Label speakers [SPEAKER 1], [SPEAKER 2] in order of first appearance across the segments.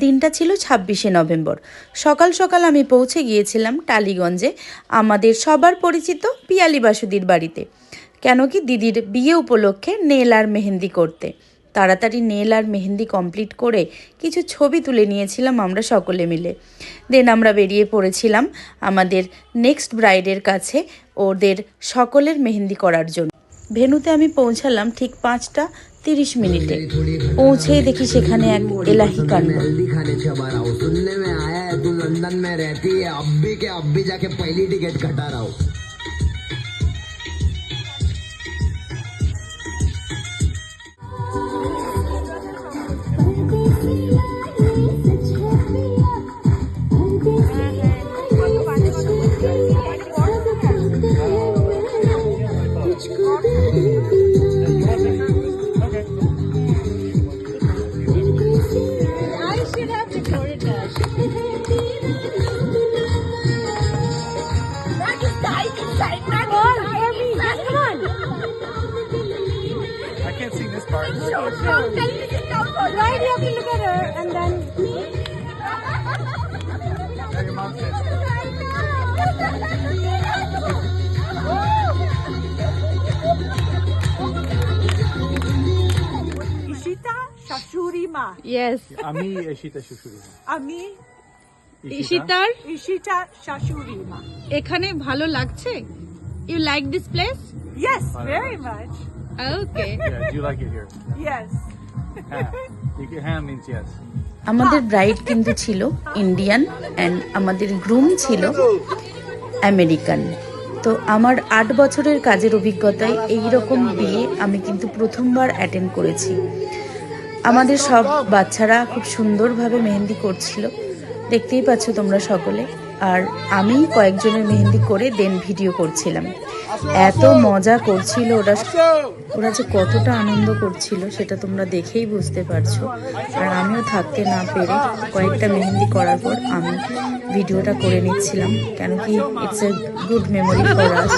[SPEAKER 1] দিনটা ছিল 26শে নভেম্বর। সকাল সকাল আমি পৌঁছে গিয়েছিলাম টালিগঞ্জে আমাদের সবার পরিচিত পিয়ালি বাসুদির বাড়িতে, কেন কি দিদির বিয়ে উপলক্ষে নেল আর মেহেন্দি করতে। তাড়াতাড়ি নেল আর মেহেন্দি কমপ্লিট করে কিছু ছবি তুলে নিয়েছিলাম আমরা সকলে মিলে। দেন আমরা বেরিয়ে পড়েছিলাম আমাদের নেক্সট ব্রাইডের কাছে ওদের সকলের মেহেন্দি করার জন্য। ভেন্যুতে আমি পৌঁছালাম ঠিক 5টা 30 মিনিটে। পৌঁছেই দেখি সেখানে এক এলাহি কাণ্ড।
[SPEAKER 2] Right, you have to look at her and then. Ishita Shashuri Ma.
[SPEAKER 1] Yes.
[SPEAKER 3] আমি Ishita Shashuri Ma.
[SPEAKER 2] আমি
[SPEAKER 1] Ishita
[SPEAKER 2] Shashuri Ma.
[SPEAKER 1] এখানে ভালো লাগছে? You like this place?
[SPEAKER 2] Yes, very much.
[SPEAKER 1] Okay.
[SPEAKER 3] Yeah, do you like it here?
[SPEAKER 2] Yes.
[SPEAKER 3] Ham means yes.
[SPEAKER 1] আমাদের bride কিন্তু ছিল Indian and আমাদের groom ছিল আমেরিকান। তো আমার 8 বছরের কাজের অভিজ্ঞতায় এই রকম বিয়ে আমি কিন্তু প্রথমবার অ্যাটেন্ড করেছি। আমাদের সব বাচ্চারা খুব সুন্দরভাবে মেহেন্দি করছিল, দেখতেই পাচ্ছ তোমরা সকলে। আর আমি কয়েকজনের মেহেন্দি করে দেন ভিডিও করছিলাম। এত মজা করছিল ওরা যে কতটা আনন্দ করছিল সেটা তোমরা দেখেই বুঝতে পারছো। আর আমিও থাকতে না পেরে কয়েকটা মেহেন্দি করার পর আমি ভিডিওটা করে নিচ্ছিলাম, কেন কি it's a good memory for us.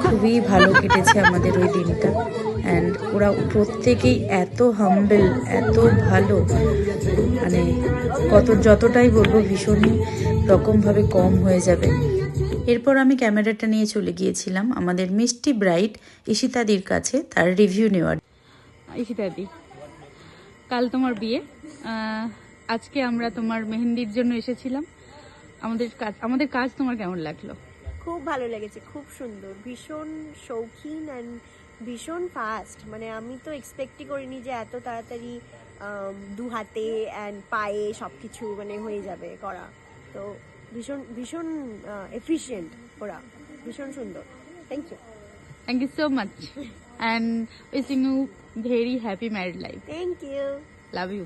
[SPEAKER 1] খুবই ভালো কেটেছে আমাদের ওই দিনটা। অ্যান্ড ওরা প্রত্যেকেই এত হাম্বেল, এত ভালো, মানে যতটাই বলবো ভীষণই রকমভাবে কম হয়ে যাবে। এরপর আমি ক্যামেরাটা নিয়ে চলে গিয়েছিলাম আমাদের মিষ্টি ব্রাইড ঈশিতাদির কাছে তার রিভিউ নেওয়ার। ঈশিতাদি, কাল তোমার বিয়ে, আজকে আমরা তোমার মেহেন্দির জন্য এসেছিলাম। আমাদের কাজ তোমার কেমন লাগলো?
[SPEAKER 4] খুব ভালো লেগেছে, খুব সুন্দর, ভীষণ শৌখিন অ্যান্ড ভীষণ ফাস্ট। মানে আমি তো এক্সপেক্টই করিনি যে এত তাড়াতাড়ি 2 হাতে অ্যান্ড পায়ে সব কিছু মানে হয়ে যাবে করা। তো ভীষণ ভীষণ এফিশিয়েন্ট ওরা, ভীষণ সুন্দর। Thank
[SPEAKER 1] you so much and wishing you very happy married life.
[SPEAKER 4] Thank you,
[SPEAKER 1] love you.